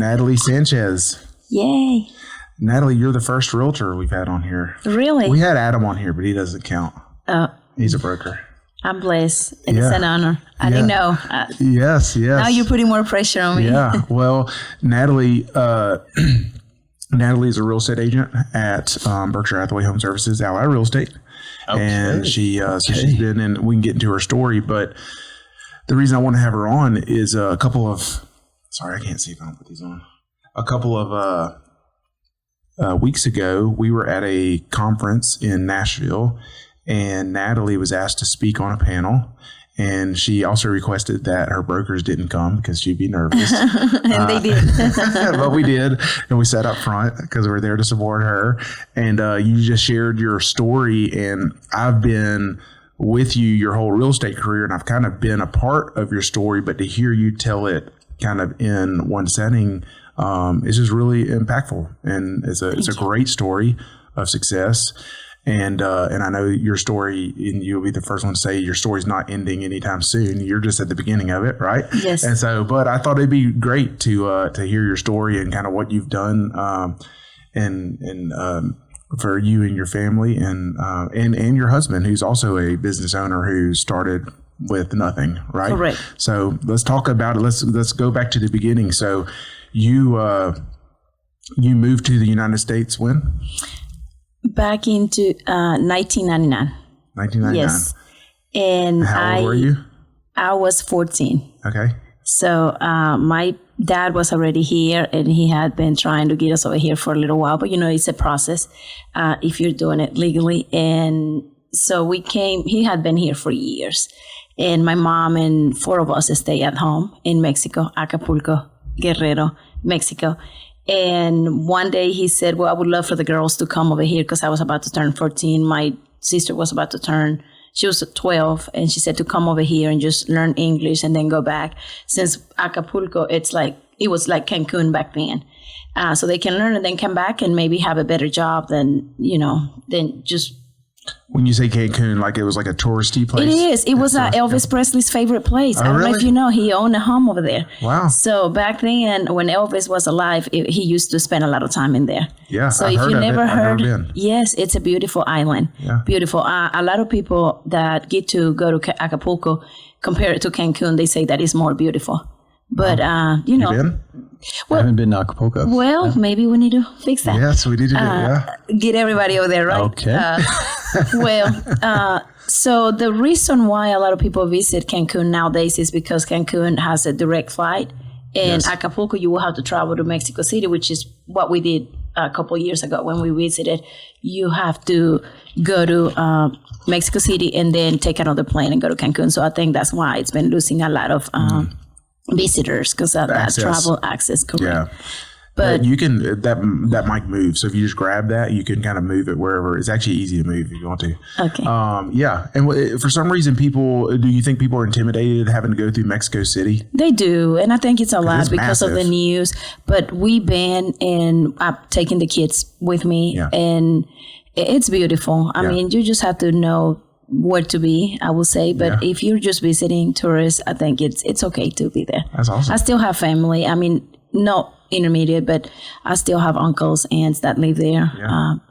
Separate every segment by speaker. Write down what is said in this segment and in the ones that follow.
Speaker 1: Nathaly Sanchez.
Speaker 2: Yay.
Speaker 1: Nathaly, you're the first realtor we've had on here.
Speaker 2: Really?
Speaker 1: We had Adam on here, but he doesn't count. He's a broker.
Speaker 2: I'm blessed. It's an honor. I didn't know.
Speaker 1: Yes.
Speaker 2: Now you're putting more pressure on me.
Speaker 1: Yeah. Well, Nathaly is a real estate agent at Berkshire-Hathaway HomeServices, Ally Real Estate. Okay. And she's been in, we can get into her story, but the reason I want to have her on is a couple of, sorry, I can't see if I don't put these on. A couple of weeks ago, we were at a conference in Nashville, and Nathaly was asked to speak on a panel. And she also requested that her brokers didn't come because she'd be nervous.
Speaker 2: And they did.
Speaker 1: But we did. And we sat up front because we were there to support her. And you just shared your story. And I've been with you your whole real estate career, and I've kind of been a part of your story. But to hear you tell it kind of in one setting is just really impactful. And it's a great story of success. And I know your story, and you'll be the first one to say your story's not ending anytime soon. You're just at the beginning of it, right?
Speaker 2: Yes.
Speaker 1: And so, but I thought it'd be great to hear your story and kind of what you've done, and for you and your family, and your husband, who's also a business owner who started with nothing, right?
Speaker 2: Correct.
Speaker 1: So let's talk about it. Let's go back to the beginning. So you moved to the United States when?
Speaker 2: Back into 1999.
Speaker 1: 1999.
Speaker 2: Yes. And
Speaker 1: how old were you?
Speaker 2: I was 14.
Speaker 1: Okay.
Speaker 2: So my dad was already here, and he had been trying to get us over here for a little while. But, it's a process if you're doing it legally. And so we came. He had been here for years. And my mom and 4 of us stay at home in Mexico, Acapulco, Guerrero, Mexico. And one day he said, well, I would love for the girls to come over here because I was about to turn 14. My sister was about to turn, she was 12. And she said to come over here and just learn English and then go back. Since Acapulco, it was like Cancun back then. So they can learn and then come back and maybe have a better job than just.
Speaker 1: When you say Cancun, like it was like a touristy place?
Speaker 2: It is. It was Elvis Presley's favorite place.
Speaker 1: Oh,
Speaker 2: I don't know
Speaker 1: really?
Speaker 2: if you know, he owned a home over there.
Speaker 1: Wow.
Speaker 2: So back then, when Elvis was alive, he used to spend a lot of time in there.
Speaker 1: Yeah,
Speaker 2: so
Speaker 1: I've
Speaker 2: if
Speaker 1: heard
Speaker 2: you
Speaker 1: of
Speaker 2: never
Speaker 1: it.
Speaker 2: heard,
Speaker 1: I've never been.
Speaker 2: Yes, it's a beautiful island.
Speaker 1: Yeah.
Speaker 2: Beautiful. A lot of people that get to go to Acapulco, compare it to Cancun, they say that it's more beautiful. But,
Speaker 1: You been?
Speaker 3: I haven't been to Acapulco.
Speaker 2: Well, maybe we need to fix that.
Speaker 1: Yes, we need to do it,
Speaker 2: Get everybody over there, right?
Speaker 3: Okay.
Speaker 2: So the reason why a lot of people visit Cancun nowadays is because Cancun has a direct flight. And Acapulco, you will have to travel to Mexico City, which is what we did a couple of years ago when we visited. You have to go to Mexico City and then take another plane and go to Cancun. So I think that's why it's been losing a lot of visitors because of that travel access. Correct. Yeah.
Speaker 1: But you can, that might move. So if you just grab that, you can kind of move it wherever. It's actually easy to move if you want to.
Speaker 2: Okay.
Speaker 1: Yeah. And for some reason, do you think people are intimidated having to go through Mexico City?
Speaker 2: They do. And I think it's a lot because
Speaker 1: massive.
Speaker 2: of the news. But we've been, and I'm taking the kids with me, and it's beautiful. I mean, you just have to know where to be, I would say. But if you're just visiting tourists, I think it's okay to be there.
Speaker 1: That's awesome.
Speaker 2: I still have family. I mean, not intermediate, but I still have uncles, aunts that live there,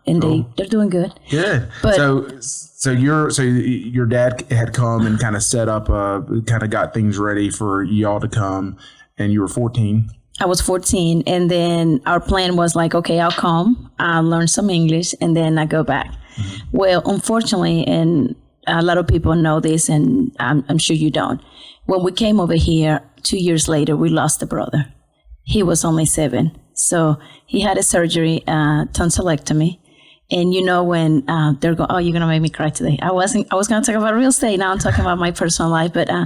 Speaker 2: and they're doing good.
Speaker 1: Good. But so your dad had come and kind of set up, kind of got things ready for y'all to come, and you were 14.
Speaker 2: I was 14, and then our plan was like, okay, I'll come, I'll learn some English, and then I go back. Mm-hmm. Well, unfortunately, and a lot of people know this, and I'm sure you don't. When we came over here, 2 years later, we lost a brother. He was only 7. So he had a surgery, tonsillectomy. And when they're going, oh, you're going to make me cry today. I was going to talk about real estate. Now I'm talking about my personal life. But they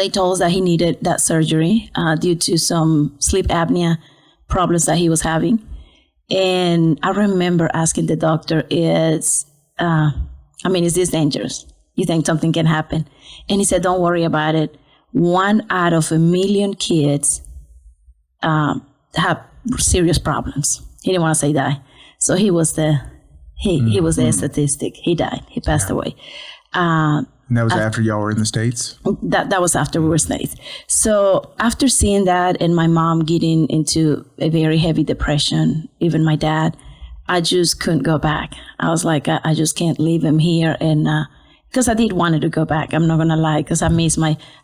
Speaker 2: told us that he needed that surgery due to some sleep apnea problems that he was having. And I remember asking the doctor, is this dangerous? You think something can happen? And he said, don't worry about it. 1 out of 1 million kids have serious problems. He didn't want to say die. So he was the statistic. He died. He passed away.
Speaker 1: And that was after y'all were in the States?
Speaker 2: That was after we were States. So after seeing that and my mom getting into a very heavy depression, even my dad, I just couldn't go back. I was like, I just can't leave him here. And because I did wanted to go back, I'm not going to lie, because I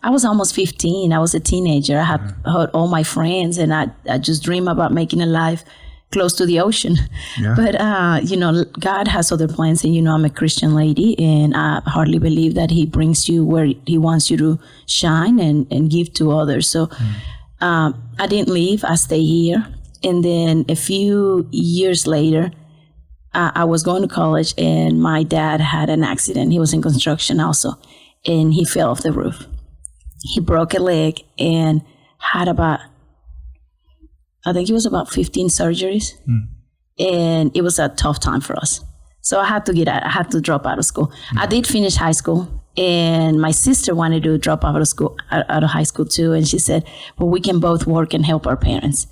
Speaker 2: was almost 15. I was a teenager. I had heard all my friends, and I just dreamed about making a life close to the ocean. Yeah. But, God has other plans, and, I'm a Christian lady, and I hardly believe that he brings you where he wants you to shine and give to others. So I didn't leave. I stayed here. And then a few years later, I was going to college, and my dad had an accident. He was in construction also, and he fell off the roof. He broke a leg and had about 15 surgeries. And it was a tough time for us. So I had to drop out of school. I did finish high school, and my sister wanted to drop out of high school too. And she said, well, we can both work and help our parents.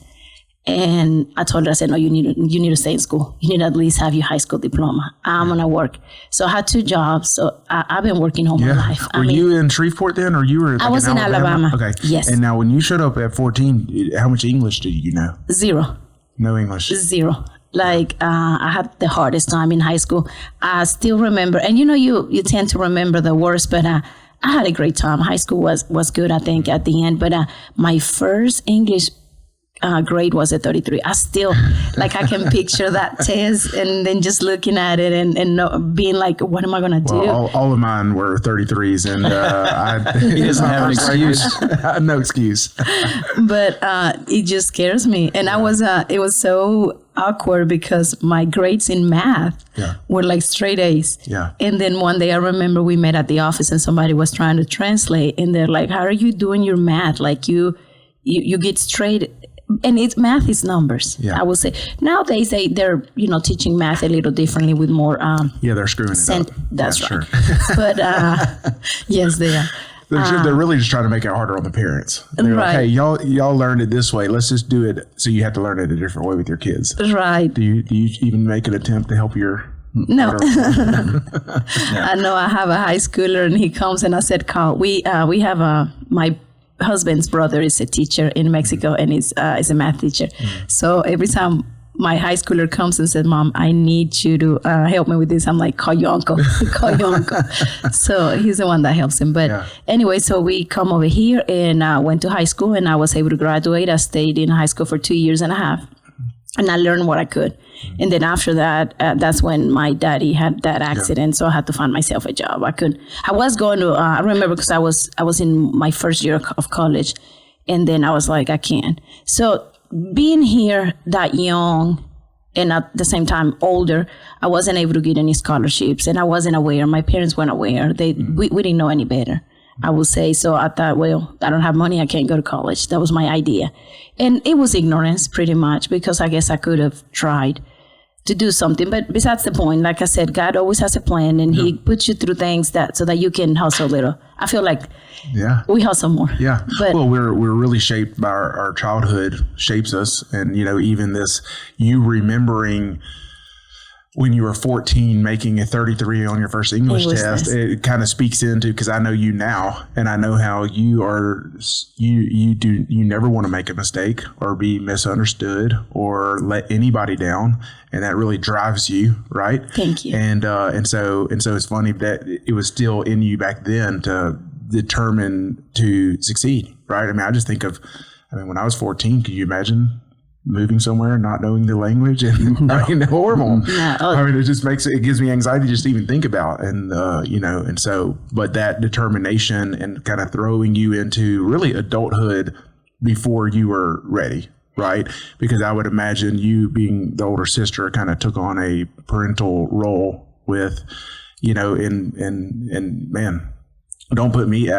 Speaker 2: And I told her, I said, no, you need to stay in school. You need to at least have your high school diploma. I'm going to work. So I had 2 jobs. So I've been working all my life.
Speaker 1: Were you in Shreveport then, or you were
Speaker 2: I was in Alabama.
Speaker 1: Okay.
Speaker 2: Yes.
Speaker 1: And now when you showed up at 14, how much English did you know?
Speaker 2: 0.
Speaker 1: No English?
Speaker 2: 0. Like, I had the hardest time in high school. I still remember, and you tend to remember the worst, but I had a great time. High school was good, I think, at the end. But my first English grade was a 33. I still, I can picture that test and then just looking at it and being like, what am I going to do?
Speaker 1: Well, all of mine were 33s, and
Speaker 3: he doesn't have an excuse.
Speaker 1: No excuse.
Speaker 2: But it just scares me. And it was so awkward because my grades in math were like straight A's.
Speaker 1: Yeah.
Speaker 2: And then one day I remember we met at the office and somebody was trying to translate, and they're like, how are you doing your math? Like you get straight. And math is numbers. Yeah. I would say nowadays they're teaching math a little differently with more.
Speaker 1: They're screwing it up.
Speaker 2: That's right. Sure. But yes, they are.
Speaker 1: They're really just trying to make it harder on the parents. They're like, hey, y'all learned it this way. Let's just do it so you have to learn it a different way with your kids.
Speaker 2: Right.
Speaker 1: Do you even make an attempt to help your?
Speaker 2: No. I know I have a high schooler, and he comes and I said, Carl, we have my husband's brother is a teacher in Mexico, and is a math teacher. So every time my high schooler comes and says, Mom, I need you to help me with this, I'm like, call your uncle. Call your uncle. So he's the one that helps him. But anyway, so we come over here and went to high school, and I was able to graduate. I stayed in high school for 2.5 years. And I learned what I could. And then after that, that's when my daddy had that accident. So I had to find myself a job. I was going to, I remember because I was in my first year of college, and then I was like, I can't. So being here that young and at the same time older, I wasn't able to get any scholarships, and I wasn't aware. My parents weren't aware. We didn't know any better, I would say. So I thought, well, I don't have money. I can't go to college. That was my idea. And it was ignorance pretty much, because I guess I could have tried to do something. But besides the point, like I said, God always has a plan, and he puts you through things so that you can hustle a little. I feel like we hustle more.
Speaker 1: Yeah.
Speaker 2: But,
Speaker 1: well, we're really shaped by our childhood shapes us. And, even this, you remembering when you were 14 making a 33 on your first English test, it kind of speaks into, because I know you now, and I know how you are, you never want to make a mistake or be misunderstood or let anybody down. And that really drives you, right?
Speaker 2: Thank you.
Speaker 1: And so it's funny that it was still in you back then to determine to succeed, right? I mean, I just think of, when I was 14, could you imagine moving somewhere and not knowing the language? And horrible. No. It gives me anxiety just to even think about. And, and so, but that determination and kind of throwing you into really adulthood before you were ready. Right. Because I would imagine you being the older sister kind of took on a parental role with, and man, don't put me,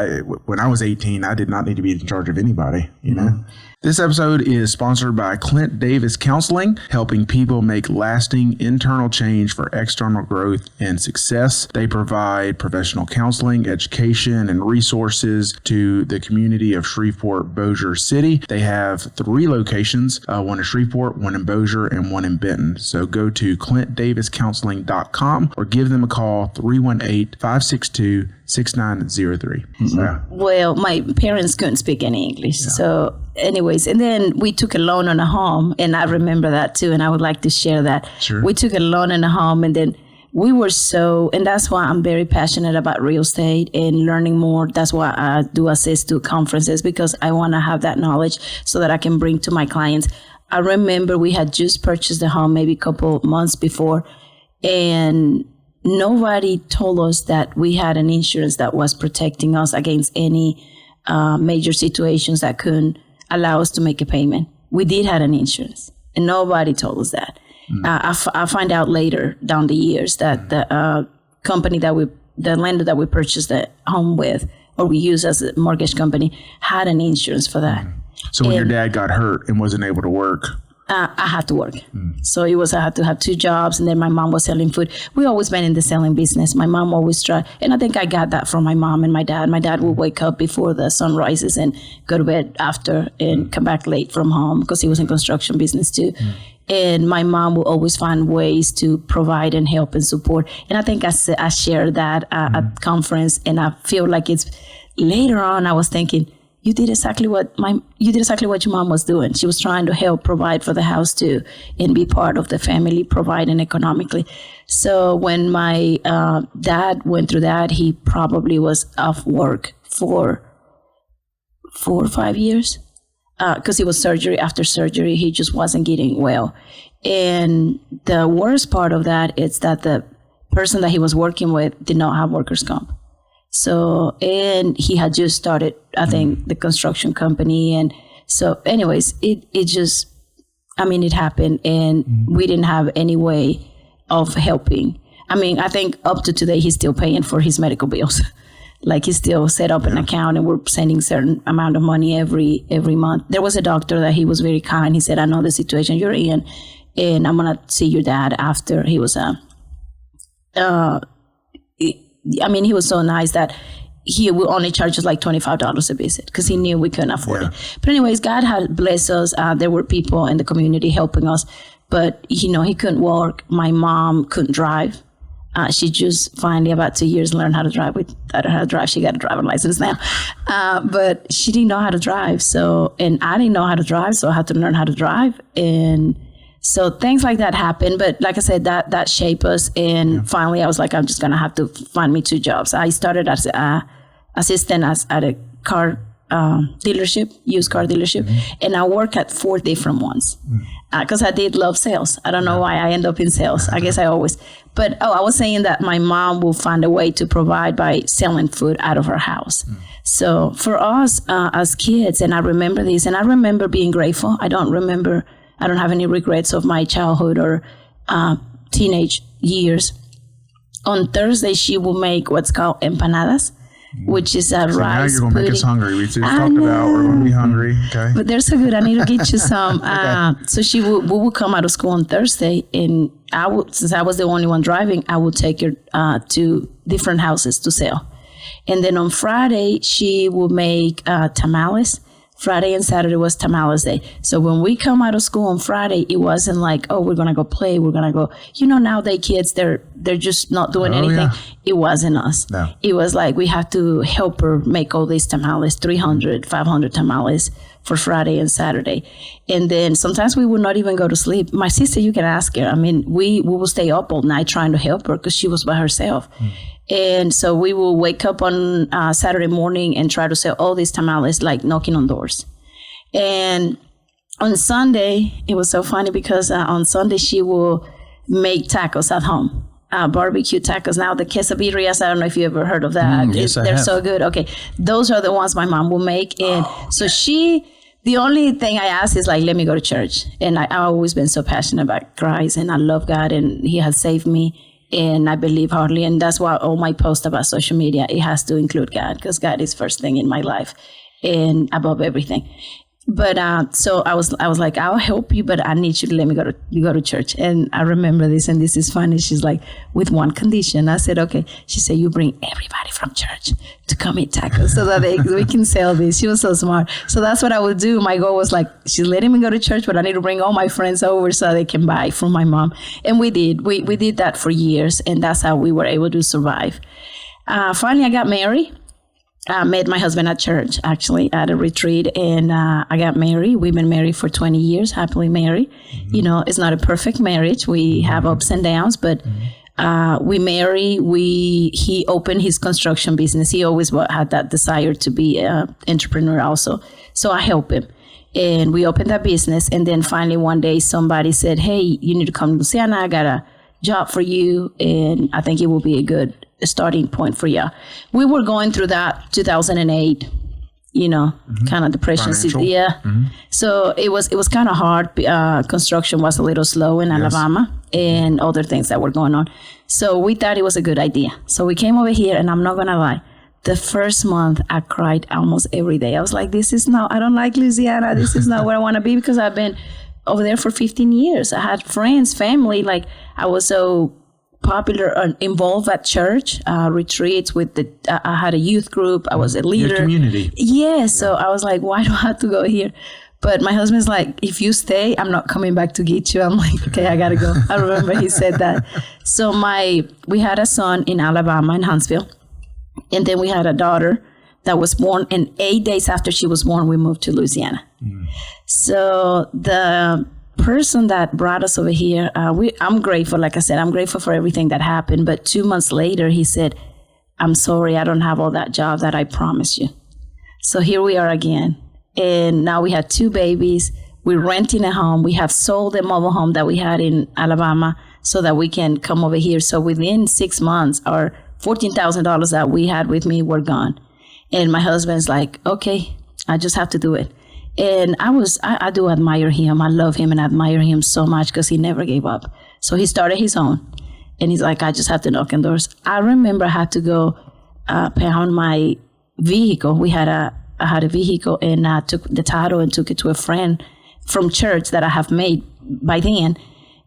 Speaker 1: when I was 18, I did not need to be in charge of anybody, This episode is sponsored by Clint Davis Counseling, helping people make lasting internal change for external growth and success. They provide professional counseling, education, and resources to the community of Shreveport, Bossier City. They have 3 locations, one in Shreveport, one in Bossier, and one in Benton. So go to clintdaviscounseling.com or give them a call, 318-562-6903.
Speaker 2: Well, my parents couldn't speak any English. Yeah. So anyways, and then we took a loan on a home, and I remember that too, and I would like to share that.
Speaker 1: Sure.
Speaker 2: We took a loan on a home, and then we were and that's why I'm very passionate about real estate and learning more. That's why I do assist to conferences, because I want to have that knowledge so that I can bring to my clients. I remember we had just purchased the home maybe a couple months before, and nobody told us that we had an insurance that was protecting us against any major situations that couldn't allow us to make a payment. We did have an insurance, and nobody told us that. I find out later down the years that the company the lender that we purchased the home with, or we use as a mortgage company, had an insurance for that.
Speaker 1: So when your dad got hurt and wasn't able to work,
Speaker 2: I had to work. So I had to have 2 jobs, and then my mom was selling food. We always been in the selling business. My mom always tried, and I think I got that from my mom and my dad. My dad would wake up before the sun rises and go to bed after and come back late from home because he was in construction business too. And my mom will always find ways to provide and help and support. And I think I shared that at conference, and I feel like it's later on I was thinking, you did exactly what your mom was doing. She was trying to help provide for the house too, and be part of the family, providing economically. So when my dad went through that, he probably was off work for 4 or 5 years, because it was surgery after surgery. He just wasn't getting well. And the worst part of that is that the person that he was working with did not have workers' comp. So, and he had just started, I think, the construction company. And so anyways, it happened, and we didn't have any way of helping. I mean, I think up to today, he's still paying for his medical bills. Like, he still set up an account, and we're sending certain amount of money every month. There was a doctor that he was very kind. He said, I know the situation you're in, and I'm going to see your dad after. He was he was so nice that he would only charge us like $25 a visit, because he knew we couldn't afford it. But anyways, God had blessed us. There were people in the community helping us, but he couldn't walk. My mom couldn't drive. She just finally, about 2 years, learned how to drive. We taught her how to drive. She got a driving license now. But she didn't know how to drive. And I didn't know how to drive, so I had to learn how to drive. And so things like that happened. But like I said, that shaped us. And finally, I was like, I'm just going to have to find me 2 jobs. I started as an assistant at a car dealership, used car dealership. And I worked at 4 different ones because I did love sales. I don't know why I end up in sales. I guess I always. But I was saying that my mom will find a way to provide by selling food out of her house. So for us as kids, and I remember this, and I remember being grateful. I don't have any regrets of my childhood or teenage years. On Thursday, she will make what's called empanadas, which is a rice
Speaker 1: now you're going to make us hungry. We just talked about we're going to be hungry. Okay.
Speaker 2: But they're so good. I need to get you some. So we will come out of school on Thursday, and since I was the only one driving, I would take her to different houses to sell. And then on Friday, she will make tamales. Friday and Saturday was tamales day. So when we come out of school on Friday, it wasn't like, oh, we're going to go play. We're going to go, nowadays kids, they're just not doing anything. Yeah. It wasn't us. No. It was like, we have to help her make all these tamales, 300, 500 tamales for Friday and Saturday. And then sometimes we would not even go to sleep. My sister, you can ask her. I mean, we will stay up all night trying to help her because she was by herself. And so we will wake up on Saturday morning and try to sell all these tamales, like knocking on doors. And on Sunday, it was so funny because on Sunday she will make tacos at home, barbecue tacos. Now the quesadillas, I don't know if you ever heard of that.
Speaker 3: Yes,
Speaker 2: they're so good. Okay, those are the ones my mom will make. And so the only thing I ask is like, let me go to church. And I've always been so passionate about Christ, and I love God, and He has saved me. And I believe hardly, and that's why all my posts about social media, it has to include God, because God is first thing in my life and above everything. But so I was like, I'll help you, but I need you to let me go to church. And I remember this, and this is funny. She's like, with one condition. I said, okay. She said, you bring everybody from church to come eat tacos so that we can sell this. She was so smart. So that's what I would do. My goal was like, she's letting me go to church, but I need to bring all my friends over so they can buy from my mom. And we did. We did that for years, and that's how we were able to survive. Finally, I got married. I met my husband at church, actually, at a retreat, and I got married. We've been married for 20 years, happily married. Mm-hmm. You know, it's not a perfect marriage. We have ups and downs, but we married. He opened his construction business. He always had that desire to be an entrepreneur also. So I helped him. And we opened that business. And then finally one day somebody said, hey, you need to come to Louisiana. I got a job for you, and I think it will be a good starting point for you. We were going through that 2008, you know, kind of depression. Yeah. Mm-hmm. So it was kind of hard. Construction was a little slow in Alabama and other things that were going on. So we thought it was a good idea. So we came over here, and I'm not going to lie. The first month I cried almost every day. I was like, I don't like Louisiana. This is not where I want to be, because I've been over there for 15 years. I had friends, family, like I was so popular and involved at church retreats I had a youth group. I was a leader.
Speaker 1: Your community.
Speaker 2: Yeah. So I was like, why do I have to go here? But my husband's like, if you stay, I'm not coming back to get you. I'm like, okay, I got to go. I remember he said that. So we had a son in Alabama, in Huntsville. And then we had a daughter that was born. And 8 days after she was born, we moved to Louisiana. Mm. So the person that brought us over here, I'm grateful. Like I said, I'm grateful for everything that happened. But 2 months later, he said, I'm sorry, I don't have all that job that I promised you. So here we are again. And now we had 2 babies. We're renting a home. We have sold the mobile home that we had in Alabama so that we can come over here. So within 6 months, our $14,000 that we had with me were gone. And my husband's like, okay, I just have to do it. And I do admire him. I love him and admire him so much because he never gave up. So he started his own. And he's like, I just have to knock on doors. I remember I had to go pound my vehicle. I had a vehicle, and I took the title and took it to a friend from church that I have made by then.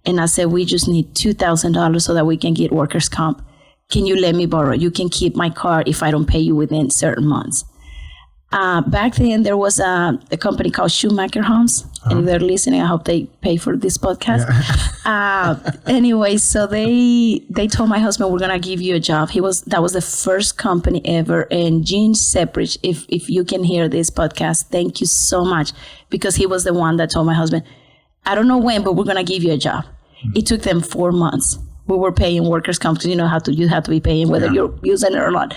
Speaker 2: And I said, we just need $2,000 so that we can get workers' comp. Can you let me borrow? You can keep my car if I don't pay you within certain months. Back then, there was a company called Schumacher Homes. And if they're listening, I hope they pay for this podcast. Yeah. Anyway, so they told my husband, we're going to give you a job. That was the first company ever. And Gene Separich, if you can hear this podcast, thank you so much. Because he was the one that told my husband, I don't know when, but we're going to give you a job. Mm-hmm. It took them 4 months. We were paying workers' comp, because you have to be paying whether you're using it or not.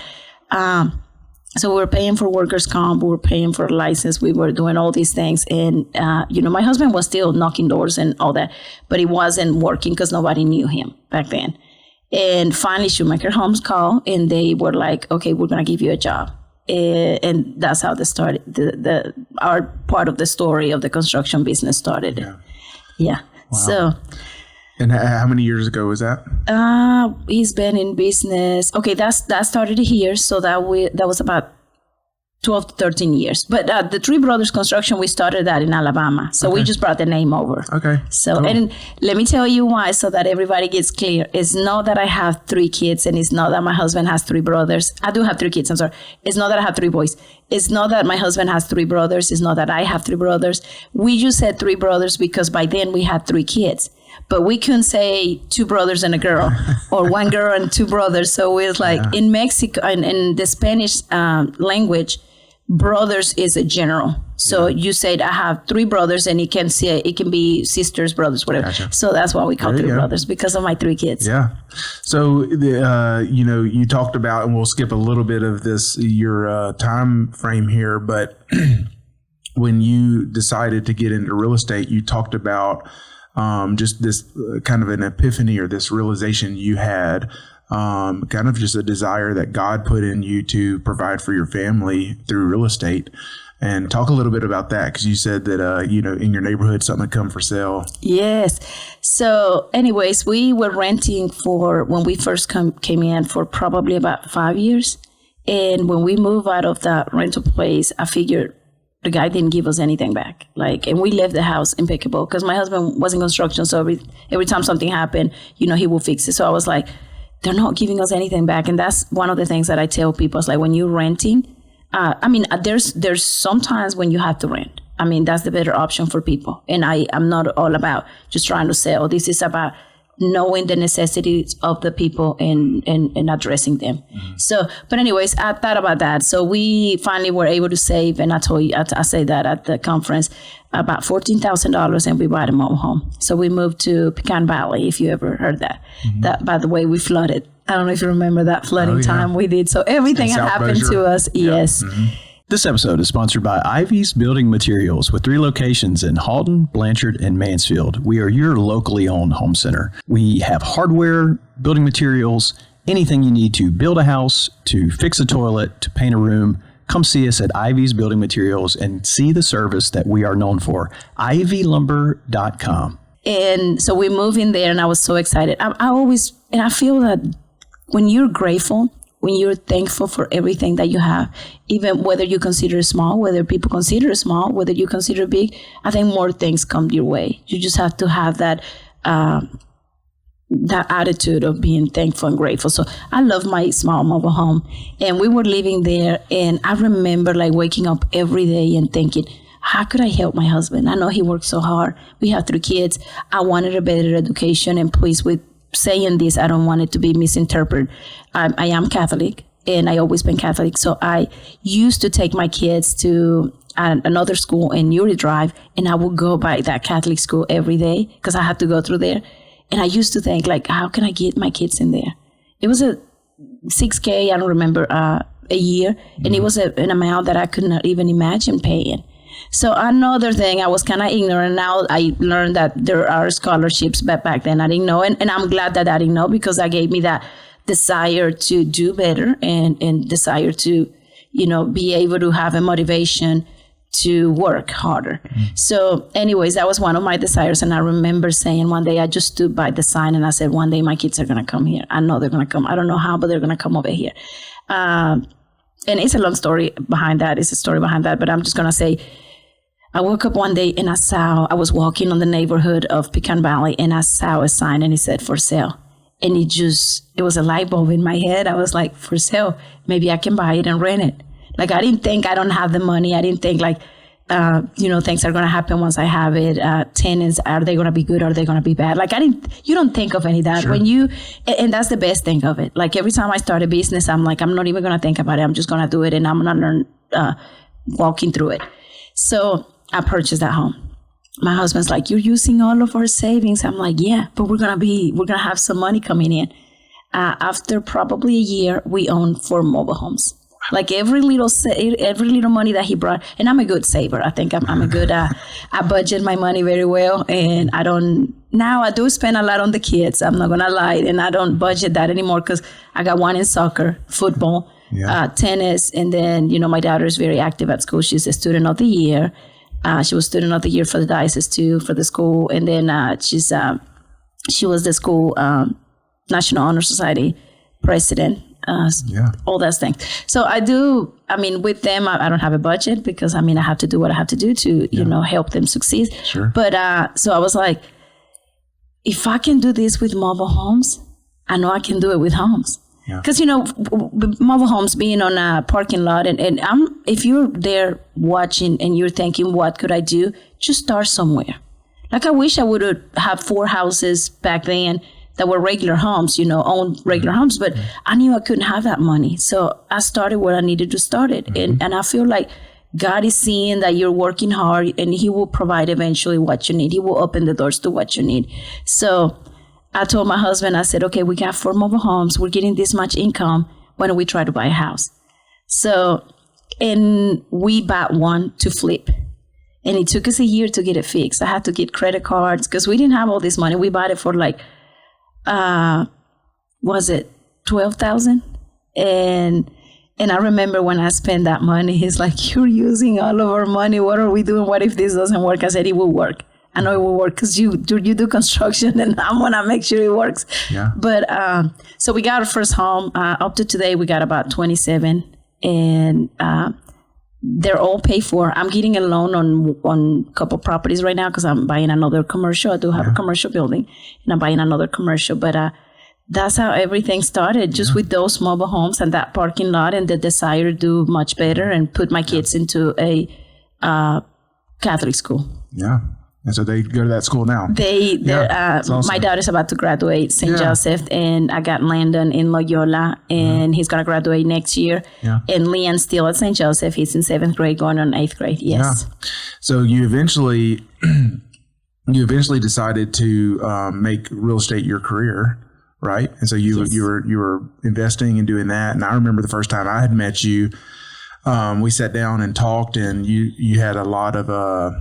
Speaker 2: So we were paying for workers' comp, we were paying for a license, we were doing all these things. And, my husband was still knocking doors and all that, but he wasn't working because nobody knew him back then. And finally, Schumacher Homes called, and they were like, okay, we're going to give you a job. And that's how our part of the story of the construction business started. Yeah. Wow. So.
Speaker 1: And how many years ago was that?
Speaker 2: He's been in business. Okay, that started here, so that was about 12 to 13 years. But the Three Brothers Construction, we started that in Alabama, so we just brought the name over. Okay. So cool. And let me tell you why, so that everybody gets clear. It's not that I have 3 kids, and it's not that my husband has 3 brothers. I do have 3 kids. I'm sorry. It's not that I have 3 boys. It's not that my husband has 3 brothers. It's not that I have 3 brothers. We just said 3 brothers because by then we had 3 kids. But we couldn't say 2 brothers and a girl, or 1 girl and 2 brothers. So it was like in Mexico, in the Spanish language, brothers is a general. So you said I have 3 brothers, and it can be sisters, brothers, whatever. Gotcha. So that's why we call 3 brothers, because of my 3 kids. Yeah.
Speaker 1: So you talked about, and we'll skip a little bit of this your time frame here, but when you decided to get into real estate, you talked about just this kind of an epiphany, or this realization you had, kind of just a desire that God put in you to provide for your family through real estate. And talk a little bit about that, because you said that, in your neighborhood, something had come for sale.
Speaker 2: Yes. So anyways, we were renting when we first came in for probably about 5 years. And when we moved out of that rental place, I figured the guy didn't give us anything back. And we left the house impeccable because my husband was in construction. So every time something happened, he will fix it. So I was like, they're not giving us anything back. And that's one of the things that I tell people. It's like when you're renting, there's sometimes when you have to rent. That's the better option for people. And I'm not all about just trying to sell. This is about knowing the necessities of the people and addressing them. So, but anyways, I thought about that. So we finally were able to save, and I told you, I said that at the conference, about $14,000, and we bought a mobile home. So we moved to Pecan Valley, if you ever heard that. That, by the way, we flooded. I don't know if you remember that flooding time we did. So everything had happened to us. Yeah. Yes.
Speaker 3: This episode is sponsored by Ivy's Building Materials with 3 locations in Halton, Blanchard, and Mansfield. We are your locally owned home center. We have hardware, building materials, anything you need to build a house, to fix a toilet, to paint a room. Come see us at Ivy's Building Materials and see the service that we are known for. ivylumber.com.
Speaker 2: And so we moved in there, and I was so excited. I feel that when you're grateful, when you're thankful for everything that you have, even whether you consider it small, whether people consider it small, whether you consider it big, I think more things come your way. You just have to have that attitude of being thankful and grateful. So I love my small mobile home, and we were living there, and I remember waking up every day and thinking, how could I help my husband? I know he works so hard. We have 3 kids. I wanted a better education, and please, with saying this, I don't want it to be misinterpreted. I am Catholic, and I always been Catholic. So I used to take my kids to another school in Uri Drive, and I would go by that Catholic school every day because I had to go through there. And I used to think, how can I get my kids in there? It was a $6,000, I don't remember, a year, and it was an amount that I could not even imagine paying. So another thing, I was kind of ignorant. Now I learned that there are scholarships, but back then I didn't know. And I'm glad that I didn't know, because that gave me that desire to do better and desire to, be able to have a motivation to work harder. So anyways, that was one of my desires. And I remember saying one day, I just stood by the sign and I said, one day my kids are going to come here. I know they're going to come. I don't know how, but they're going to come over here. And it's a long story behind that. It's a story behind that. But I'm just going to say, I woke up one day and I was walking on the neighborhood of Pecan Valley, and I saw a sign and it said for sale. And it was a light bulb in my head. I was like, for sale, maybe I can buy it and rent it. I didn't think I don't have the money. I didn't think things are going to happen once I have it. Tenants, are they going to be good? Or are they going to be bad? You don't think of any of that. Sure. And that's the best thing of it. Every time I start a business, I'm like, I'm not even going to think about it. I'm just going to do it, and I'm going to learn walking through it. So I purchased that home. My husband's like, you're using all of our savings. I'm like, yeah, but we're going to have some money coming in. After probably a year, we own 4 mobile homes. Every little money that he brought, and I'm a good saver. I think I'm a good, I budget my money very well, and I do spend a lot on the kids. I'm not going to lie, and I don't budget that anymore because I got one in soccer, football, tennis, and then, my daughter is very active at school. She's a student of the year. She was student of the year for the diocese too, for the school. And then she was the school National Honor Society president, all those things. So with them, I don't have a budget because I have to do what I have to do to, help them succeed.
Speaker 1: Sure.
Speaker 2: But so I was like, if I can do this with mobile homes, I know I can do it with homes. Because, mobile homes being on a parking lot, and if you're there watching and you're thinking, what could I do? Just start somewhere. I wish I would have 4 houses back then that were regular homes, owned regular homes, but I knew I couldn't have that money. So I started where I needed to start it. And I feel like God is seeing that you're working hard, and he will provide eventually what you need. He will open the doors to what you need. So I told my husband, I said, okay, we got 4 mobile homes. We're getting this much income. Why don't we try to buy a house? So, and we bought one to flip. And it took us a year to get it fixed. I had to get credit cards because we didn't have all this money. We bought it for was it $12,000? And I remember when I spent that money, he's like, you're using all of our money. What are we doing? What if this doesn't work? I said, it will work. I know it will work because you do construction, and I want to make sure it works.
Speaker 1: Yeah.
Speaker 2: But so we got our first home. Up to today, we got about 27, and they're all paid for. I'm getting a loan on a couple properties right now because I'm buying another commercial. I do have a commercial building, and I'm buying another commercial. But that's how everything started, just with those mobile homes and that parking lot and the desire to do much better and put my kids into a Catholic school.
Speaker 1: Yeah. And so they go to that school now.
Speaker 2: Awesome. My daughter's about to graduate St. Joseph, and I got Landon in Loyola, and he's going to graduate next year. Yeah. And Leon's still at St. Joseph. He's in 7th grade, going on 8th grade. Yes.
Speaker 1: Yeah. So you eventually decided to make real estate your career, right? And so you were investing and doing that. And I remember the first time I had met you, we sat down and talked, and you had a lot of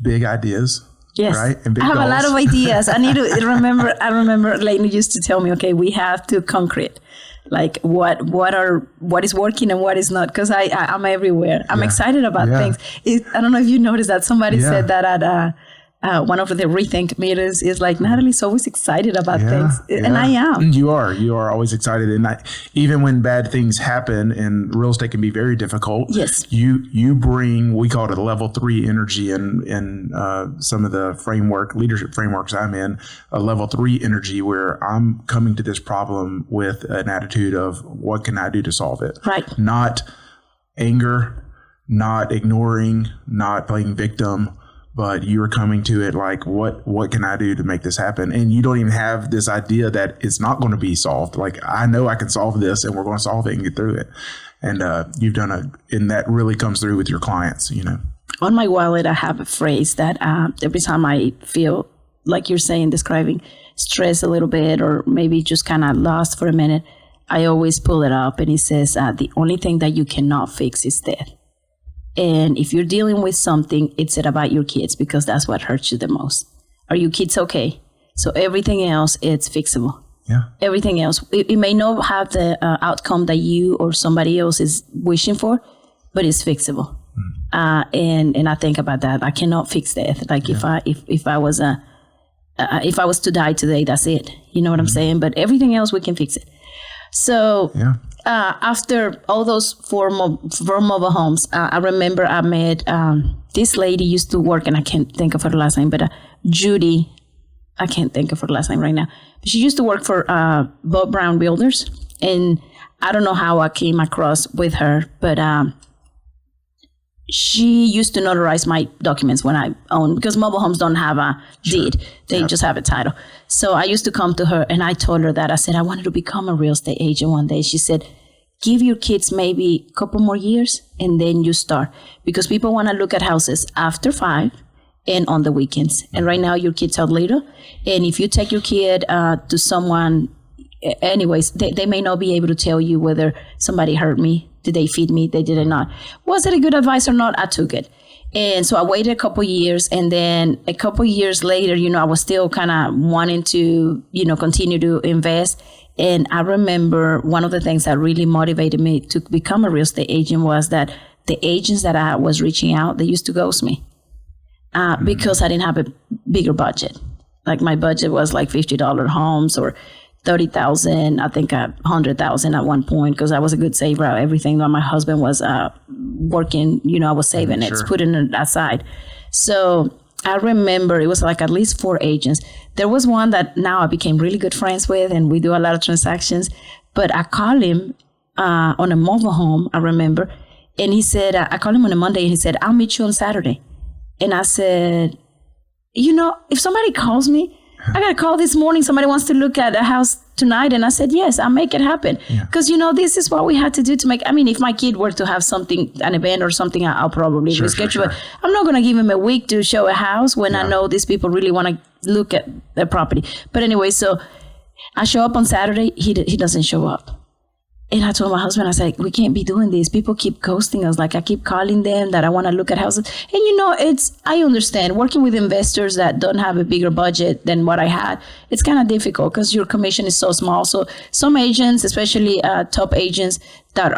Speaker 1: big ideas.
Speaker 2: Yes.
Speaker 1: Right? And big
Speaker 2: I have
Speaker 1: goals.
Speaker 2: a lot of ideas. I need to remember. I remember Leighton used to tell me, okay, we have to concrete, like what is working and what is not, because I'm everywhere. I'm excited about things. I don't know if you noticed that somebody said that at one of the rethink meetings is like, Nathaly's always excited about things. And I am.
Speaker 1: You are always excited. And even when bad things happen, and real estate can be very difficult.
Speaker 2: Yes.
Speaker 1: You bring, we call it a level 3 energy in some of the leadership frameworks I'm in, a level 3 energy where I'm coming to this problem with an attitude of what can I do to solve it?
Speaker 2: Right.
Speaker 1: Not anger, not ignoring, not playing victim, but you are coming to it like, what can I do to make this happen? And you don't even have this idea that it's not going to be solved. Like, I know I can solve this, and we're going to solve it and get through it. And you've done and that really comes through with your clients,
Speaker 2: On my wallet, I have a phrase that every time I feel, like you're saying, describing stress a little bit, or maybe just kind of lost for a minute, I always pull it up, and it says, the only thing that you cannot fix is death. And if you're dealing with something, it's about your kids, because that's what hurts you the most. Are your kids okay? So everything else, it's fixable.
Speaker 1: Yeah.
Speaker 2: Everything else. It may not have the outcome that you or somebody else is wishing for, but it's fixable. And I think about that. I cannot fix death. Like if I was to die today, that's it. You know what I'm saying? But everything else, we can fix it. So after all those four mobile homes, I remember I met this lady used to work, and I can't think of her last name, but Judy, I can't think of her last name right now. But she used to work for Bob Brown Builders, and I don't know how I came across with her, but she used to notarize my documents when I owned, because mobile homes don't have a deed. They just have a title. So I used to come to her, and I told her that. I said, I wanted to become a real estate agent one day. She said, give your kids maybe a couple more years, and then you start. Because people want to look at houses after 5 and on the weekends. And right now, your kids are little. And if you take your kid to someone, anyways, they may not be able to tell you whether somebody hurt me. Did they feed me? They did not. Was it a good advice or not? I took it. And so I waited a couple years, and then a couple years later, I was still kind of wanting to, continue to invest. And I remember one of the things that really motivated me to become a real estate agent was that the agents that I was reaching out, they used to ghost me because I didn't have a bigger budget. Like my budget was like $50 homes or $30,000, I think $100,000 at one point, because I was a good saver of everything that my husband was working, I was saving it, putting it aside. So I remember it was like at least 4 agents. There was one that now I became really good friends with, and we do a lot of transactions, but I called him on a mobile home, I remember, and he said, I called him on a Monday, and he said, I'll meet you on Saturday. And I said, if somebody calls me, I got a call this morning. Somebody wants to look at a house tonight. And I said, yes, I'll make it happen. Because, this is what we had to do to make. I mean, if my kid were to have an event or something, I'll probably reschedule it. I'm not going to give him a week to show a house when I know these people really want to look at the property. But anyway, so I show up on Saturday. He doesn't show up. And I told my husband, I said, we can't be doing this. People keep ghosting us. Like I keep calling them that I want to look at houses. And I understand working with investors that don't have a bigger budget than what I had. It's kind of difficult because your commission is so small. So some agents, especially top agents that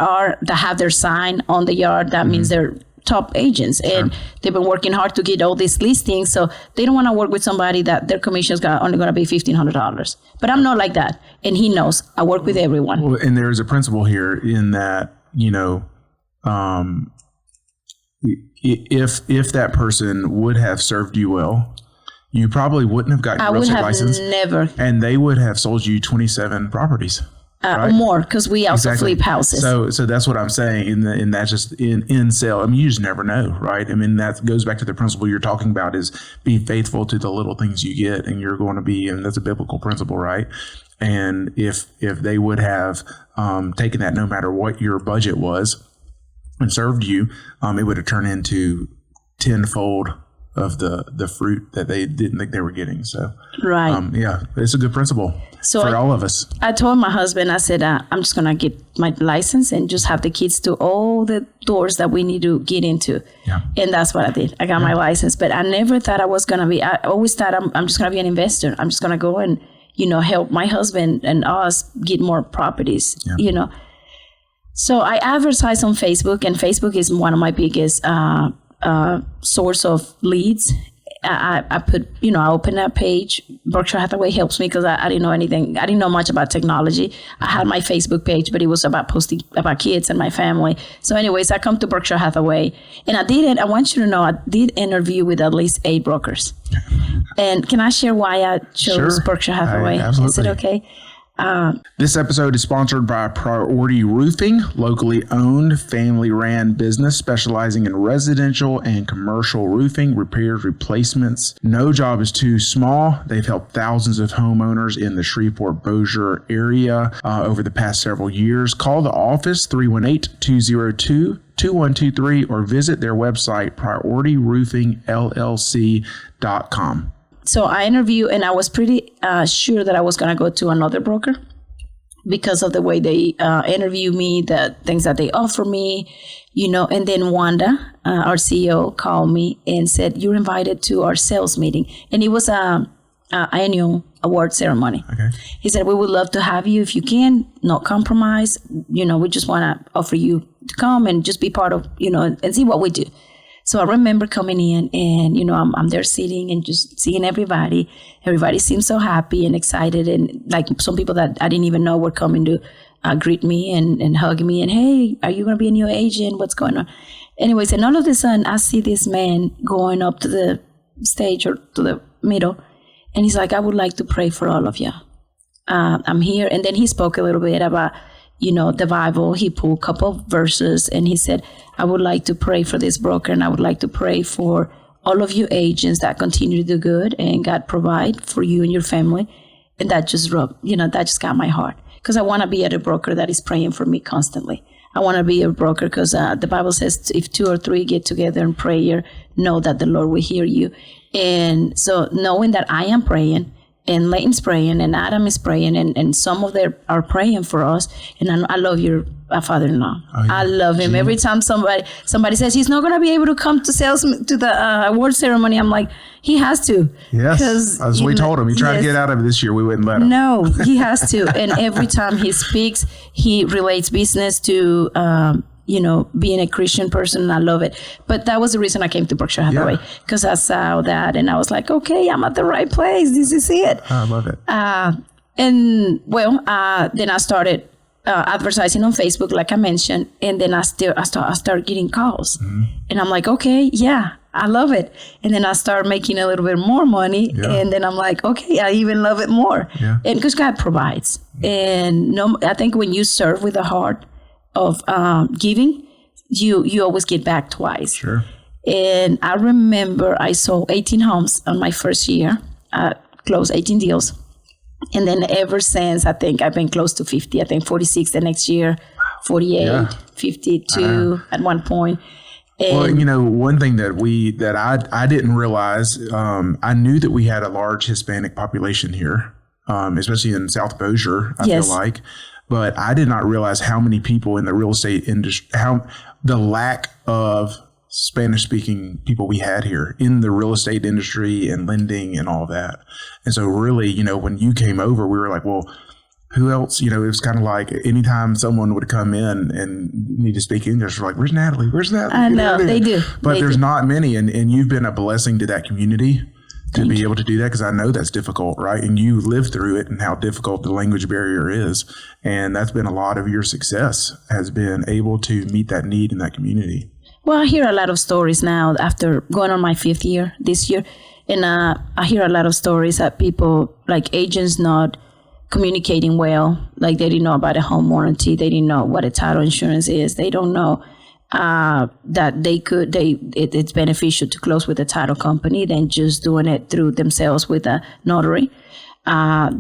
Speaker 2: have their sign on the yard, that means they're top agents, and they've been working hard to get all these listings, so they don't want to work with somebody that their commission is only going to be $1,500. But I'm not like that, and he knows I work with everyone.
Speaker 1: Well, and there's a principle here in that if that person would have served you well, you probably wouldn't have gotten a real estate license.
Speaker 2: Never.
Speaker 1: And they would have sold you 27 properties. Right?
Speaker 2: More, because we also flip houses.
Speaker 1: So that's what I'm saying. And that's just in sale. I mean, you just never know, right? I mean, that goes back to the principle you're talking about, is be faithful to the little things you get, and you're going to be, and that's a biblical principle, right? And if they would have taken that, no matter what your budget was, and served you, it would have turned into tenfold of the fruit that they didn't think they were getting. So,
Speaker 2: right.
Speaker 1: Yeah, it's a good principle for all of us.
Speaker 2: I told my husband, I said, I'm just going to get my license and just have the kids to all the doors that we need to get into. Yeah. And that's what I did. I got my license, but I never thought I was going to be, I always thought I'm just going to be an investor. I'm just going to go and, help my husband and us get more properties, So I advertise on Facebook, and Facebook is one of my biggest source of leads. I put, I opened that page. Berkshire-Hathaway helps me because I didn't know anything. I didn't know much about technology. I had my Facebook page, but it was about posting about kids and my family. So anyways, I come to Berkshire-Hathaway, and I want you to know, I did interview with at least 8 brokers. And can I share why I chose Berkshire-Hathaway?
Speaker 1: Absolutely.
Speaker 2: Is it okay?
Speaker 1: This episode is sponsored by Priority Roofing, locally owned, family-ran business specializing in residential and commercial roofing, repairs, replacements. No job is too small. They've helped thousands of homeowners in the Shreveport-Bossier area over the past several years. Call the office, 318-202-2123, or visit their website, PriorityRoofingLLC.com.
Speaker 2: So I interviewed, and I was pretty sure that I was going to go to another broker because of the way they interview me, the things that they offer me, And then Wanda, our CEO, called me and said, "You're invited to our sales meeting." And it was an annual award ceremony. Okay. He said, "We would love to have you if you can, no compromise. We just want to offer you to come and just be part of, and see what we do." So I remember coming in and, I'm there sitting and just seeing everybody. Everybody seemed so happy and excited. And like some people that I didn't even know were coming to greet me and hug me. And, "Hey, are you going to be a new agent? What's going on?" Anyways, and all of a sudden I see this man going up to the stage or to the middle. And he's like, "I would like to pray for all of you. I'm here." And then he spoke a little bit about, the Bible. He pulled a couple of verses and he said, "I would like to pray for this broker, and I would like to pray for all of you agents that continue to do good and God provide for you and your family." And that just that just got my heart, because I want to be at a broker that is praying for me constantly. I want to be a broker because the Bible says if 2 or 3 get together in prayer, know that the Lord will hear you. And so knowing that I am praying, and Leighton's praying, and Adam is praying, and some of them are praying for us. And I love your father-in-law. Oh, yeah. I love him. Every time somebody says he's not going to be able to come to the award ceremony, I'm like, he has to.
Speaker 1: Yes, as we told him. He tried to get out of it this year. We wouldn't let him.
Speaker 2: No, he has to. And every time he speaks, he relates business to being a Christian person, and I love it. But that was the reason I came to Berkshire-Hathaway, because I saw that and I was like, okay, I'm at the right place. This is it.
Speaker 1: I love it.
Speaker 2: Then I started advertising on Facebook, like I mentioned, and then I started getting calls. Mm-hmm. And I'm like, okay, yeah, I love it. And then I start making a little bit more money, and then I'm like, okay, I even love it more. Yeah. And because God provides. Mm-hmm. And I think when you serve with a heart of giving, you always get back twice.
Speaker 1: Sure.
Speaker 2: And I remember I sold 18 homes on my first year, closed 18 deals. And then ever since, I think I've been close to 50. I think 46 the next year, 48, 52 at one point. And
Speaker 1: one thing that I didn't realize, I knew that we had a large Hispanic population here, especially in South Bossier, I feel like. But I did not realize how many people in the real estate industry, how the lack of Spanish-speaking people we had here in the real estate industry and lending and all that. And so really, when you came over, we were like, well, who else? It was kind of like anytime someone would come in and need to speak English, we're like, where's Nathaly? Where's Nathaly?
Speaker 2: I know, they do.
Speaker 1: But there's not many. And you've been a blessing to that community to be able to do that, because I know that's difficult, right? And you lived through it and how difficult the language barrier is. And that's been a lot of your success, has been able to meet that need in that community.
Speaker 2: Well, I hear a lot of stories now after going on my 5th year this year. And I hear a lot of stories that people, like agents, not communicating well. Like they didn't know about a home warranty. They didn't know what a title insurance is. They don't know that it's beneficial to close with a title company than just doing it through themselves with a notary. A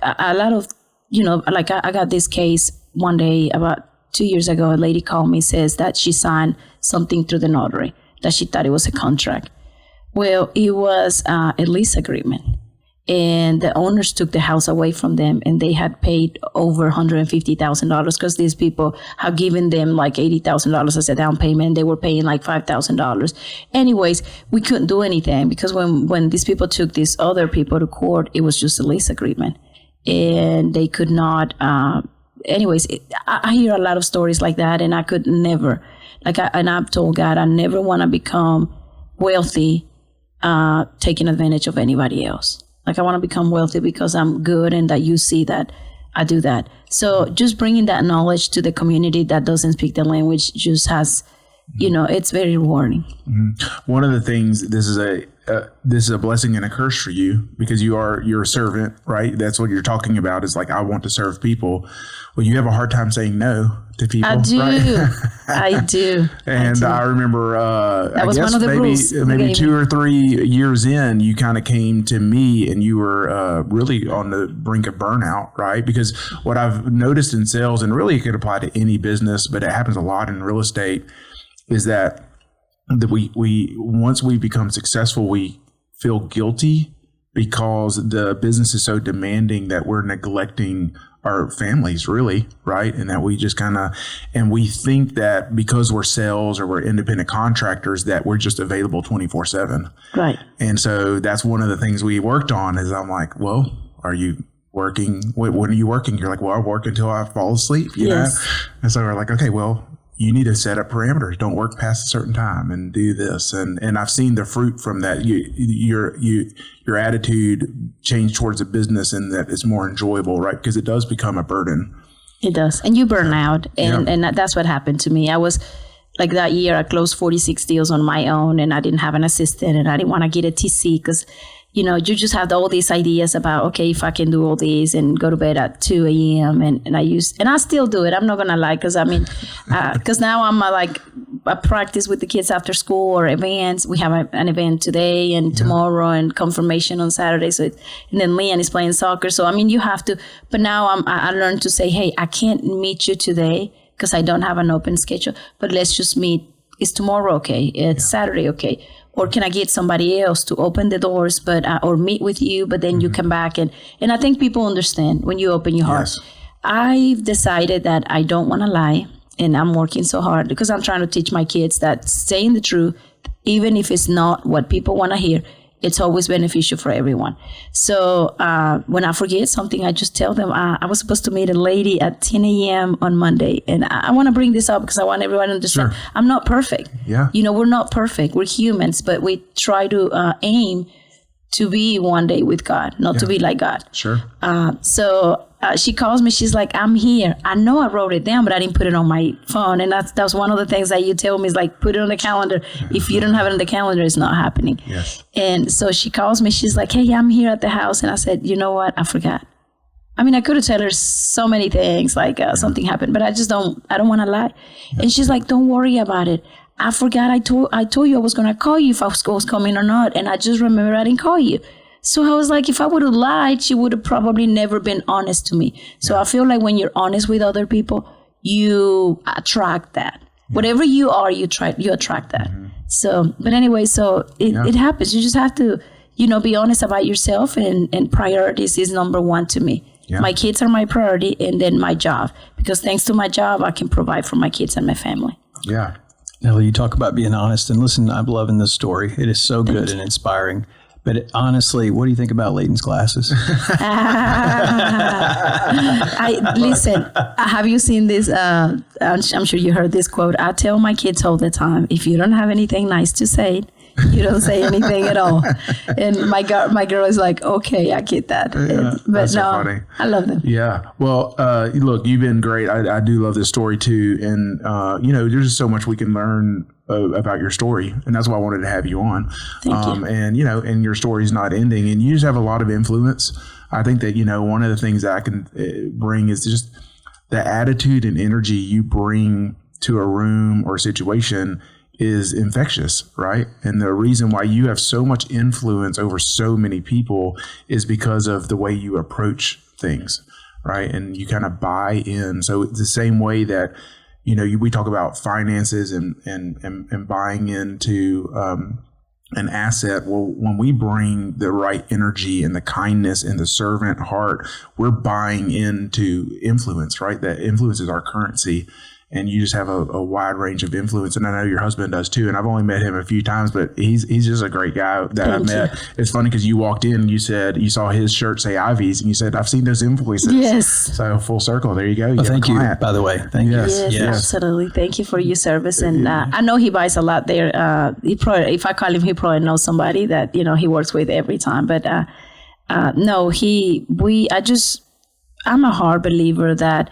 Speaker 2: lot of, like I got this case one day about 2 years ago. A lady called me, says that she signed something through the notary that she thought it was a contract. Well, it was a lease agreement, and the owners took the house away from them, and they had paid over $150,000 because these people have given them like $80,000 as a down payment. They were paying like $5,000. Anyways, we couldn't do anything because when these people took these other people to court, it was just a lease agreement, and they could not. Anyways, I hear a lot of stories like that, and I could never, and I've told God, I never want to become wealthy taking advantage of anybody else. Like I want to become wealthy because I'm good and that you see that I do that. So just bringing that knowledge to the community that doesn't speak the language just has, it's very rewarding.
Speaker 1: Mm-hmm. One of the things, this is a blessing and a curse for you because you're a servant, right? That's what you're talking about is like, I want to serve people. Well, you have a hard time saying no to people.
Speaker 2: I do.
Speaker 1: Right?
Speaker 2: I do.
Speaker 1: And I remember,
Speaker 2: that was one of the rules.
Speaker 1: Maybe 2 or 3 years in, you kind of came to me and you were really on the brink of burnout, right? Because what I've noticed in sales, and really it could apply to any business, but it happens a lot in real estate, is that we once we become successful, we feel guilty because the business is so demanding that we're neglecting our families, really, right? And that we just and we think that because we're sales or we're independent contractors that we're just available 24/7.
Speaker 2: Right.
Speaker 1: And so that's one of the things we worked on is I'm like, well, are you working? When are you working? You're like, well, I work until I fall asleep, you know? And so we're like, okay, well, you need to set up parameters. Don't work past a certain time and do this. And I've seen the fruit from that. Your attitude change towards the business and that it's more enjoyable, right? Because it does become a burden.
Speaker 2: It does. And you burn out. And that's what happened to me. I was like that year, I closed 46 deals on my own and I didn't have an assistant and I didn't want to get a TC because you just have all these ideas about, okay, if I can do all these and go to bed at 2 a.m. And I still do it. I'm not going to lie. Cause cause now I'm I practice with the kids after school or events. We have an event today and tomorrow and confirmation on Saturday. So, and then Leanne is playing soccer. So, you have to, but now I learned to say, hey, I can't meet you today because I don't have an open schedule, but let's just meet. Is tomorrow okay? It's Saturday okay? Or can I get somebody else to open the doors, but or meet with you, but then you come back and I think people understand when you open your heart.
Speaker 1: Yes.
Speaker 2: I've decided that I don't want to lie, and I'm working so hard because I'm trying to teach my kids that saying the truth, even if it's not what people want to hear, it's always beneficial for everyone. So when I forget something, I just tell them I was supposed to meet a lady at 10 a.m. on Monday. And I want to bring this up because I want everyone to understand I'm not perfect.
Speaker 1: Yeah.
Speaker 2: We're not perfect. We're humans, but we try to aim to be one day with God, not to be like God.
Speaker 1: Sure.
Speaker 2: So she calls me. She's like, I'm here. I know I wrote it down, but I didn't put it on my phone. And that was one of the things that you tell me is like, put it on the calendar. If you don't have it on the calendar, it's not happening.
Speaker 1: Yes.
Speaker 2: And so she calls me. She's like, hey, I'm here at the house. And I said, you know what? I forgot. I could have told her so many things, like something happened, but I don't want to lie. Yeah. And she's like, don't worry about it. I forgot. I told you I was going to call you if I was coming or not. And I just remember I didn't call you. So I was like, if I would have lied, she would have probably never been honest to me. So I feel like when you're honest with other people, you attract that. Yeah. Whatever you are, you attract that. Mm-hmm. So, but anyway, so it happens. You just have to, be honest about yourself, and priorities is number one to me. Yeah. My kids are my priority, and then my job, because thanks to my job, I can provide for my kids and my family.
Speaker 1: Yeah.
Speaker 3: Nathaly, you talk about being honest, and listen, I'm loving this story. It is so good and inspiring. But honestly, what do you think about Leighton's glasses?
Speaker 2: Listen, have you seen this? I'm sure you heard this quote. I tell my kids all the time, if you don't have anything nice to say, You don't say anything at all. And my girl is like, okay, I get that.
Speaker 1: Yeah,
Speaker 2: But
Speaker 1: so
Speaker 2: no,
Speaker 1: funny.
Speaker 2: I love them.
Speaker 1: Yeah. Well, look, you've been great. I do love this story too. And, there's just so much we can learn about your story. And that's why I wanted to have you on.
Speaker 2: Thank you.
Speaker 1: And, and your story's not ending. And you just have a lot of influence. I think that, one of the things that I can bring is just the attitude and energy you bring to a room or a situation is infectious, right? And the reason why you have so much influence over so many people is because of the way you approach things, right? And you kind of buy in. So it's the same way that, we talk about finances and buying into an asset. Well, when we bring the right energy and the kindness and the servant heart, we're buying into influence, right? That influence is our currency. And you just have a wide range of influence. And I know your husband does too. And I've only met him a few times, but he's just a great guy that I've met. It's funny because you walked in and you said, you saw his shirt say Ivy's and you said, I've seen those influences.
Speaker 2: Yes.
Speaker 1: So full circle. There you go.
Speaker 3: Well, thank you, by the way. Thank you.
Speaker 2: Yes, absolutely. Thank you for your service. And I know he buys a lot there. He probably, if I call him, he probably knows somebody that, he works with every time. But no, I'm a hard believer that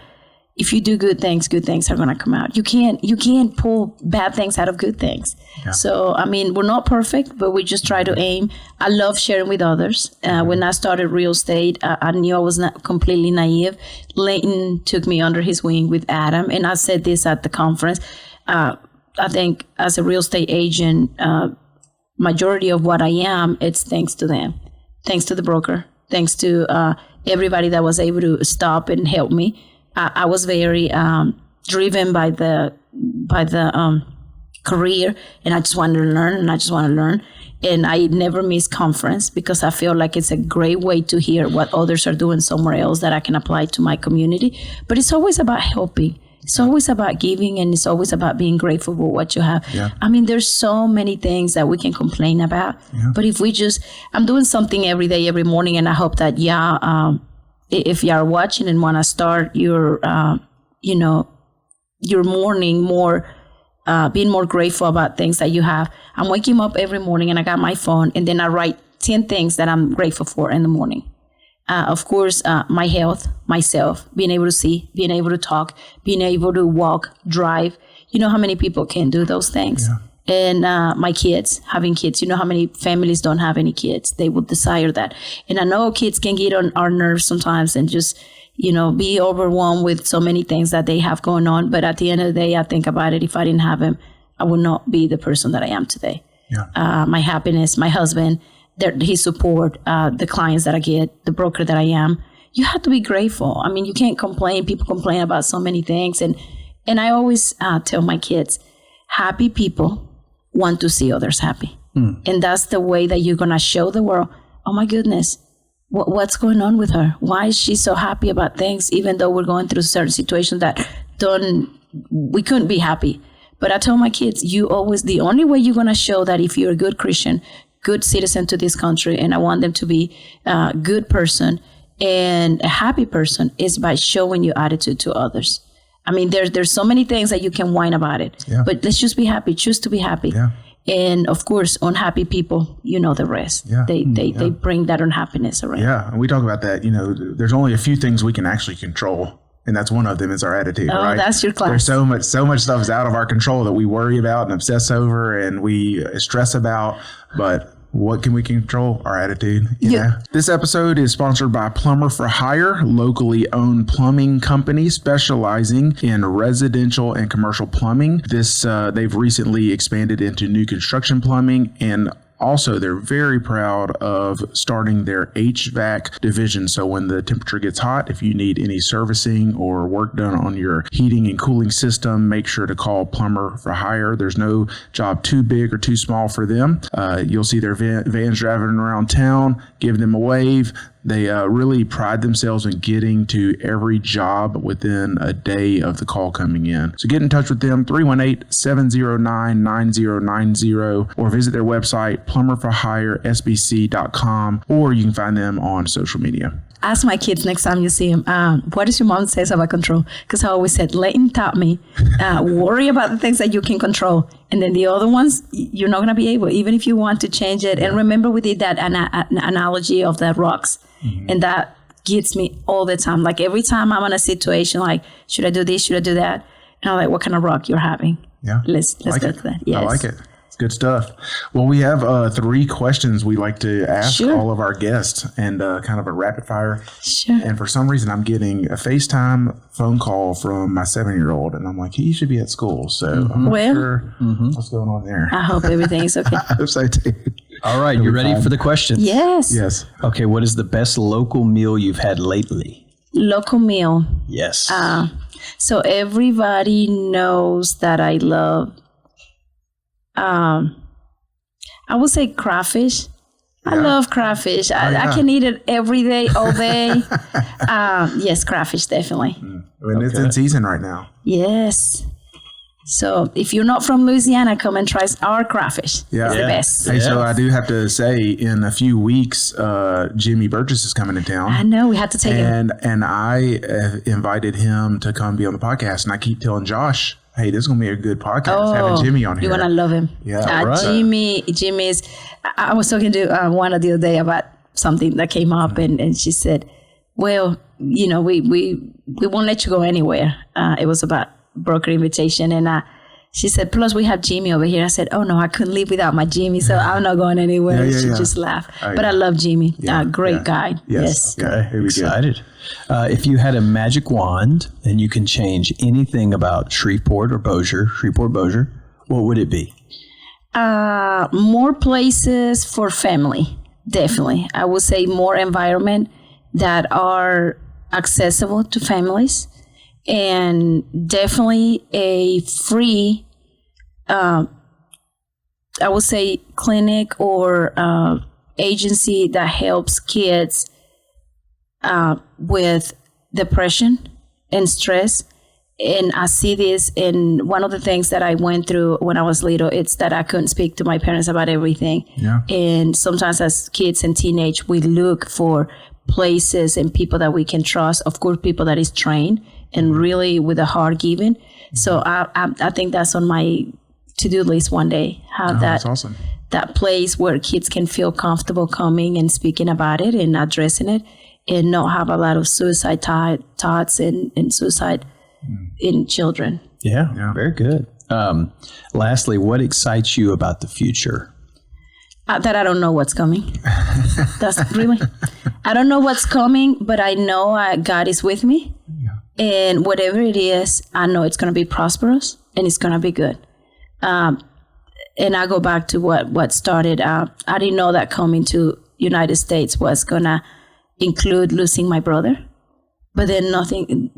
Speaker 2: if you do good things are going to come out. You can't pull bad things out of good things. Yeah. So, we're not perfect, but we just try to aim. I love sharing with others. When I started real estate, I knew I was not completely naive. Leighton took me under his wing with Adam. And I said this at the conference. I think as a real estate agent, majority of what I am, it's thanks to them. Thanks to the broker. Thanks to everybody that was able to stop and help me. I was very driven by the career, and I just wanted to learn. And I never miss conference because I feel like it's a great way to hear what others are doing somewhere else that I can apply to my community. But it's always about helping. It's always about giving, and it's always about being grateful for what you have. Yeah. There's so many things that we can complain about. Yeah. But if I'm doing something every day, every morning, and I hope that, if you are watching and want to start your morning more, being more grateful about things that you have. I'm waking up every morning and I got my phone and then I write 10 things that I'm grateful for in the morning. Of course, my health, myself, being able to see, being able to talk, being able to walk, drive. You know how many people can do those things? Yeah. And my kids, having kids, how many families don't have any kids? They would desire that. And I know kids can get on our nerves sometimes and just, be overwhelmed with so many things that they have going on. But at the end of the day, I think about it. If I didn't have him, I would not be the person that I am today. Yeah. My happiness, my husband, his support, the clients that I get, the broker that I am. You have to be grateful. You can't complain. People complain about so many things. And I always tell my kids, happy people want to see others happy. And that's the way that you're going to show the world, oh my goodness, what's going on with her? Why is she so happy about things, even though we're going through certain situations that we couldn't be happy. But I tell my kids, the only way you're going to show that if you're a good Christian, good citizen to this country, and I want them to be a good person and a happy person, is by showing your attitude to others. There's so many things that you can whine about it, but let's just be happy. Choose to be happy. Yeah. And of course, unhappy people, the rest. Yeah. They bring that unhappiness around.
Speaker 1: Yeah, and we talk about that. There's only a few things we can actually control, and that's one of them is our attitude. Oh, right?
Speaker 2: That's your class.
Speaker 1: There's so much stuff is out of our control that we worry about and obsess over, and we stress about, but. What can we control? Our attitude. Yeah. This episode is sponsored by Plumber for Hire, locally owned plumbing company specializing in residential and commercial plumbing. They've recently expanded into new construction plumbing, and also, they're very proud of starting their HVAC division. So when the temperature gets hot, if you need any servicing or work done on your heating and cooling system, make sure to call Plumber for Hire. There's no job too big or too small for them. You'll see their vans driving around town. Give them a wave. They really pride themselves in getting to every job within a day of the call coming in. So get in touch with them, 318-709-9090, or visit their website, plumberforhiresbc.com, or you can find them on social media.
Speaker 2: ask my kids next time you see them, what does your mom say about control? Because I always said, Leighton taught me, worry about the things that you can control. And then the other ones, you're not going to be able, even if you want to change it. And remember, we did that analogy of the rocks. And that gets me all the time. Like every time I'm in a situation, like, should I do this? Should I do that? And I'm like, what kind of rock you're having?
Speaker 1: Yeah.
Speaker 2: Let's go to that. Yes.
Speaker 1: I like it. It's good stuff. Well, we have 3 questions we like to ask all of our guests, and kind of a rapid fire.
Speaker 2: Sure.
Speaker 1: And for some reason, I'm getting a FaceTime phone call from my 7-year-old, and I'm like, he should be at school. So I'm not sure what's going on there.
Speaker 2: I hope everything is okay.
Speaker 1: I hope so too.
Speaker 3: All right, you ready for the questions?
Speaker 2: Yes.
Speaker 1: Yes.
Speaker 3: Okay, what is the best local meal you've had lately?
Speaker 2: Local meal.
Speaker 3: Yes.
Speaker 2: So everybody knows that I love, I would say crawfish. I love crawfish. I can eat it every day, all day. Yes, crawfish, definitely.
Speaker 1: And it's in season right now.
Speaker 2: Yes. So if you're not from Louisiana, come and try our crawfish.
Speaker 1: Yeah.
Speaker 2: It's the best.
Speaker 1: Hey, so I do have to say, in a few weeks, Jimmy Burgess is coming to town.
Speaker 2: I know, we had to take him.
Speaker 1: And I invited him to come be on the podcast. And I keep telling Josh, hey, this is going to be a good podcast, having Jimmy on here.
Speaker 2: You're going to love him.
Speaker 1: Yeah.
Speaker 2: Right. Jimmy's, I was talking to one the other day about something that came up, and she said, well, you know, we won't let you go anywhere. It was about broker invitation, and she said, plus we have Jimmy over here. I said, oh no, I couldn't live without my Jimmy, so I'm not going anywhere. She just laughed. But I love Jimmy. Great guy. Yes.
Speaker 3: Okay. Excited. If you had a magic wand and you can change anything about Shreveport Bossier, what would it be?
Speaker 2: More places for family. Definitely. I would say more environment that are accessible to families. And definitely a free, I would say, clinic or agency that helps kids with depression and stress. And I see this in one of the things that I went through when I was little. It's that I couldn't speak to my parents about everything. Yeah. And sometimes as kids and teenage, we look for places and people that we can trust. Of course, people that is trained and really with a heart given. So I think that's on my to-do list one day. That's awesome. That place where kids can feel comfortable coming and speaking about it and addressing it, and not have a lot of suicide thoughts and suicide in children.
Speaker 3: Yeah, very good. Lastly, what excites you about the future?
Speaker 2: That I don't know what's coming. That's really, I don't know what's coming, but I know God is with me. And whatever it is, I know it's going to be prosperous and it's going to be good. And I go back to what started. I didn't know that coming to United States was going to include losing my brother. But then nothing,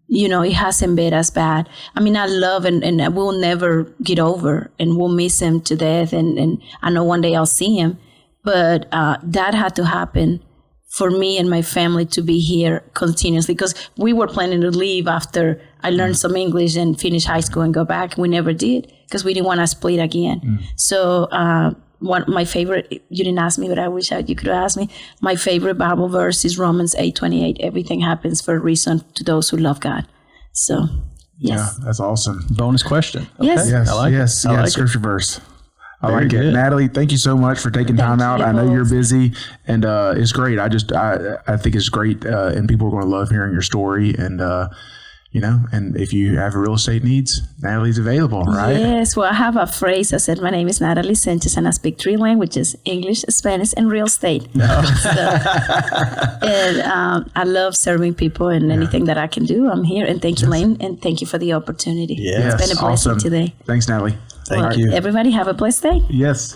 Speaker 2: it hasn't been as bad. I mean, I love and I will never get over, and we'll miss him to death. And I know one day I'll see him. But that had to happen for me and my family to be here continuously, because we were planning to leave after I learned some English and finish high school and go back. We never did because we didn't want to split again. So my favorite, you didn't ask me, but I wish you could have asked me. My favorite Bible verse is Romans 8:28. Everything happens for a reason to those who love God. So, yes.
Speaker 1: Yeah, that's awesome.
Speaker 3: Bonus question. Okay.
Speaker 2: Yes.
Speaker 1: Yes,
Speaker 3: I like
Speaker 1: yes,
Speaker 3: it. I like
Speaker 1: scripture verse. I
Speaker 3: Very
Speaker 1: like
Speaker 3: good.
Speaker 1: it. Nathaly, thank you so much for taking time out. I know you're busy, and it's great. I think it's great, and people are going to love hearing your story. And and if you have real estate needs, Nathaly's available, right?
Speaker 2: Yes. Well, I have a phrase. I said, my name is Nathaly Sanchez, and I speak 3 languages: English, Spanish, and real estate. No. I love serving people, and anything that I can do, I'm here. And thank you, Lane, and thank you for the opportunity.
Speaker 3: Yes.
Speaker 2: It's been a blessing
Speaker 1: awesome.
Speaker 2: today.
Speaker 1: Thanks, Nathaly.
Speaker 3: Thank you.
Speaker 2: Everybody have a blessed day.
Speaker 1: Yes.